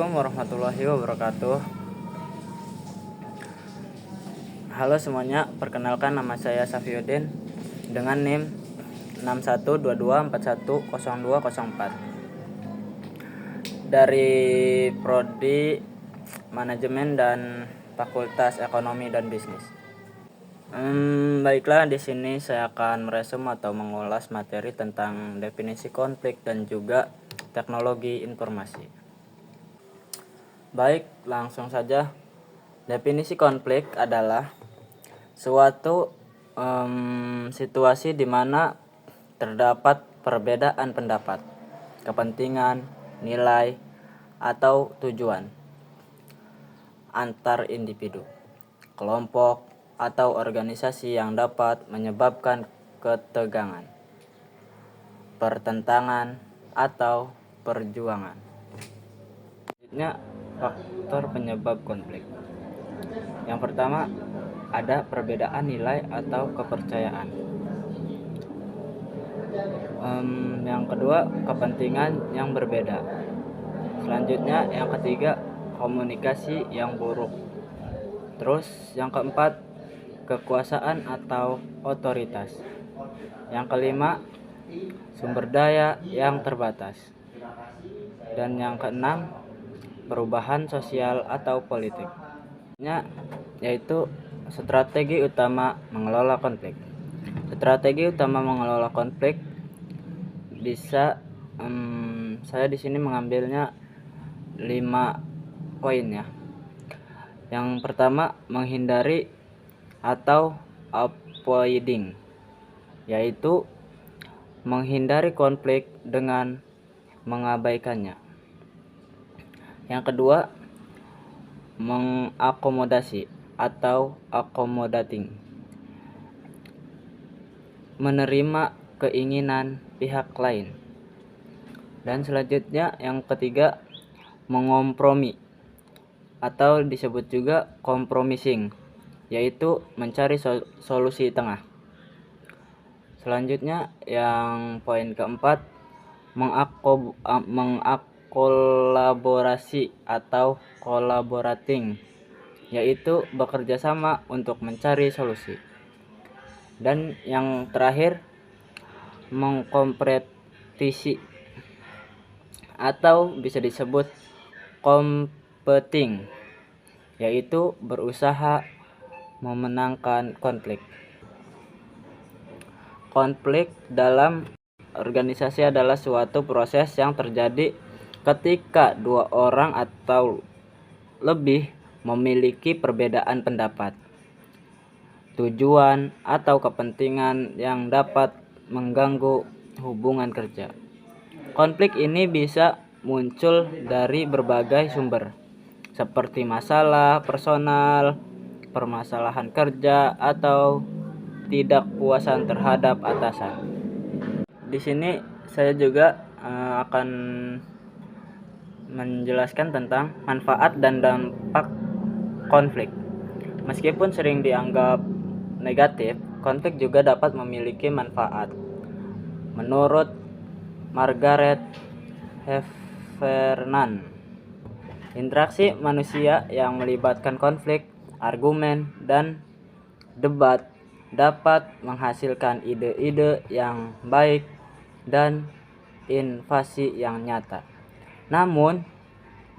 Assalamualaikum warahmatullahi wabarakatuh. Halo semuanya, perkenalkan nama saya Safiuddin dengan NIM 6122410204 dari Prodi Manajemen dan Fakultas Ekonomi dan Bisnis. Baiklah, di sini saya akan meresum atau mengulas materi tentang definisi konflik dan juga teknologi informasi. Baik, langsung saja. Definisi konflik adalah suatu situasi di mana terdapat perbedaan pendapat, kepentingan, nilai, atau tujuan antar individu, kelompok, atau organisasi yang dapat menyebabkan ketegangan, pertentangan, atau perjuangan. Selanjutnya, faktor penyebab konflik. Yang pertama, ada perbedaan nilai atau kepercayaan. Yang kedua, kepentingan yang berbeda. Selanjutnya, yang ketiga, komunikasi yang buruk. Terus, yang keempat, kekuasaan atau otoritas. Yang kelima, sumber daya yang terbatas. Dan yang keenam, perubahan sosial atau politik. Yaitu strategi utama mengelola konflik. Strategi utama mengelola konflik bisa saya di sini mengambilnya 5 poin ya. Yang pertama, menghindari atau avoiding, yaitu menghindari konflik dengan mengabaikannya. Yang kedua, mengakomodasi atau accommodating, menerima keinginan pihak lain. Dan selanjutnya yang ketiga, mengompromi atau disebut juga compromising, yaitu mencari solusi tengah. Selanjutnya yang poin keempat, mengkolaborasi atau collaborating, yaitu bekerja sama untuk mencari solusi. Dan yang terakhir, mengkompetisi atau bisa disebut competing, yaitu berusaha memenangkan konflik. Konflik dalam organisasi adalah suatu proses yang terjadi ketika dua orang atau lebih memiliki perbedaan pendapat, tujuan, atau kepentingan yang dapat mengganggu hubungan kerja. Konflik ini bisa muncul dari berbagai sumber, seperti masalah personal, permasalahan kerja, atau tidak puasan terhadap atasan. Di sini saya juga akan menjelaskan tentang manfaat dan dampak konflik. Meskipun sering dianggap negatif, konflik juga dapat memiliki manfaat. Menurut Margaret Heffernan, interaksi manusia yang melibatkan konflik, argumen, dan debat dapat menghasilkan ide-ide yang baik dan inovasi yang nyata. Namun,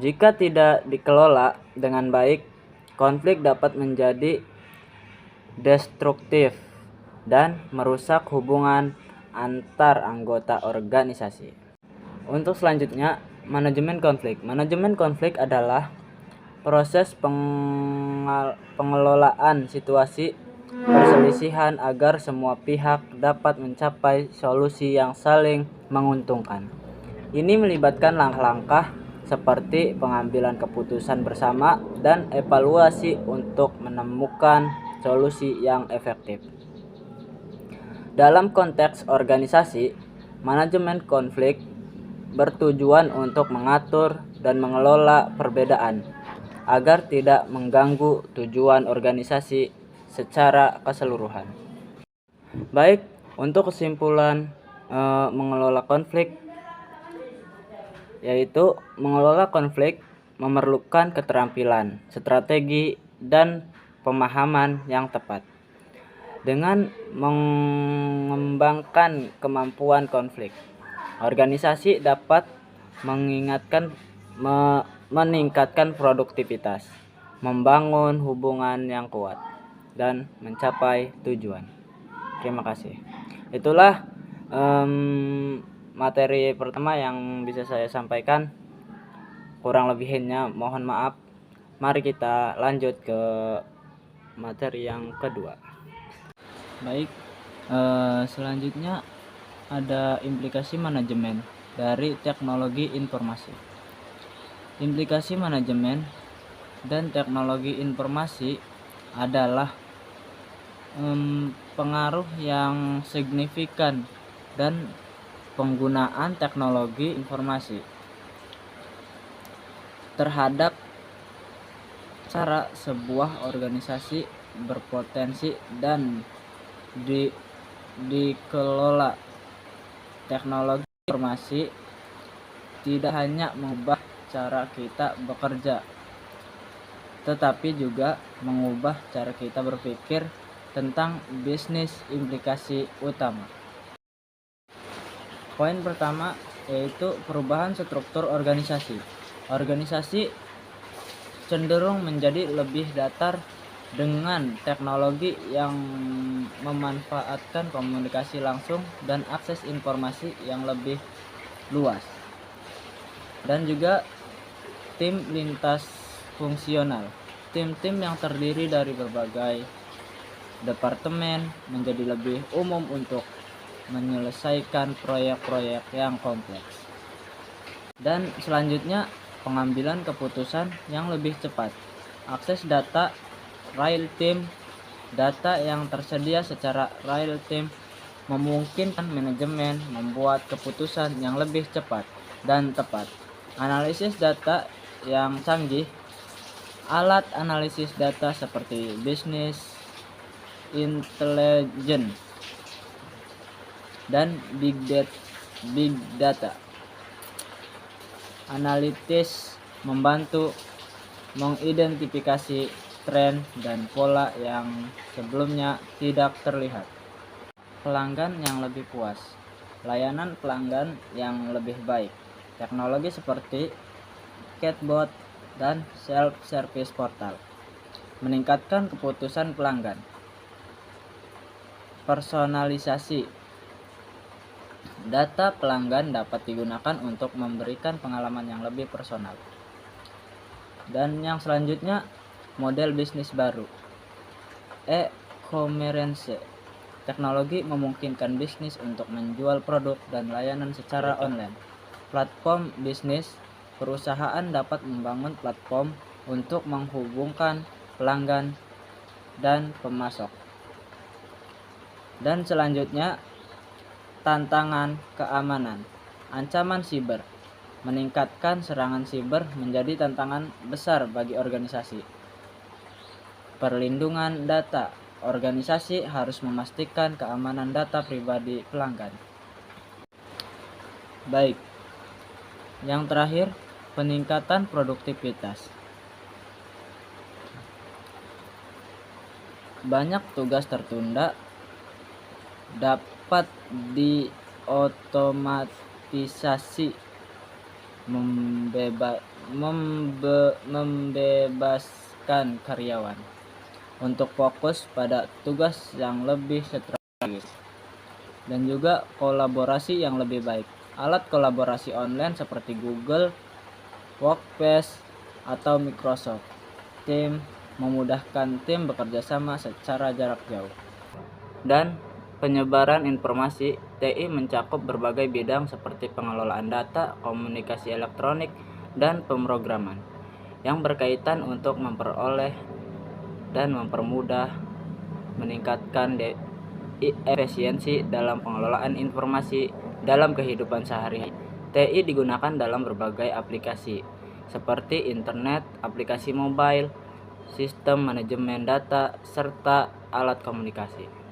jika tidak dikelola dengan baik, konflik dapat menjadi destruktif dan merusak hubungan antar anggota organisasi. Untuk selanjutnya, manajemen konflik. Manajemen konflik adalah proses pengelolaan situasi perselisihan agar semua pihak dapat mencapai solusi yang saling menguntungkan. Ini melibatkan langkah-langkah seperti pengambilan keputusan bersama dan evaluasi untuk menemukan solusi yang efektif. Dalam konteks organisasi, manajemen konflik bertujuan untuk mengatur dan mengelola perbedaan agar tidak mengganggu tujuan organisasi secara keseluruhan. Baik, untuk kesimpulan mengelola konflik, yaitu mengelola konflik memerlukan keterampilan, strategi, dan pemahaman yang tepat. Dengan mengembangkan kemampuan konflik, organisasi dapat meningkatkan produktivitas, membangun hubungan yang kuat, dan mencapai tujuan. Terima kasih. Itulah materi pertama yang bisa saya sampaikan. Kurang lebihnya mohon maaf. Mari kita lanjut ke materi yang kedua. Baik, selanjutnya ada implikasi manajemen dari teknologi informasi. Implikasi manajemen dan teknologi informasi adalah pengaruh yang signifikan dan penggunaan teknologi informasi terhadap cara sebuah organisasi berpotensi dan dikelola. Teknologi informasi tidak hanya mengubah cara kita bekerja, tetapi juga mengubah cara kita berpikir tentang bisnis. Implikasi utama. Poin pertama yaitu perubahan struktur organisasi. Organisasi cenderung menjadi lebih datar dengan teknologi yang memanfaatkan komunikasi langsung dan akses informasi yang lebih luas. Dan juga tim lintas fungsional. Tim-tim yang terdiri dari berbagai departemen menjadi lebih umum untuk menyelesaikan proyek-proyek yang kompleks. Dan selanjutnya, pengambilan keputusan yang lebih cepat. Akses data real time. Data yang tersedia secara real time memungkinkan manajemen membuat keputusan yang lebih cepat dan tepat. Analisis data yang canggih. Alat analisis data seperti business intelligence dan big data analitis membantu mengidentifikasi tren dan pola yang sebelumnya tidak terlihat. Pelanggan yang lebih puas. Layanan pelanggan yang lebih baik. Teknologi seperti chatbot dan self-service portal meningkatkan keputusan pelanggan. Personalisasi. Data pelanggan dapat digunakan untuk memberikan pengalaman yang lebih personal. Dan yang selanjutnya, model bisnis baru. E-commerce. Teknologi memungkinkan bisnis untuk menjual produk dan layanan secara online. Platform bisnis. Perusahaan dapat membangun platform untuk menghubungkan pelanggan dan pemasok. Dan selanjutnya, tantangan keamanan. Ancaman siber. Meningkatkan serangan siber menjadi tantangan besar bagi organisasi. Perlindungan data. Organisasi harus memastikan keamanan data pribadi pelanggan. Baik. Yang terakhir, peningkatan produktivitas. Banyak tugas tertunda dapat diotomatisasi, membebaskan karyawan untuk fokus pada tugas yang lebih strategis, dan juga kolaborasi yang lebih baik. Alat kolaborasi online seperti Google Workspace atau Microsoft Teams memudahkan tim bekerja sama secara jarak jauh. Dan penyebaran informasi. TI mencakup berbagai bidang seperti pengelolaan data, komunikasi elektronik, dan pemrograman yang berkaitan untuk memperoleh dan mempermudah meningkatkan efisiensi dalam pengelolaan informasi dalam kehidupan sehari-hari. TI digunakan dalam berbagai aplikasi seperti internet, aplikasi mobile, sistem manajemen data, serta alat komunikasi.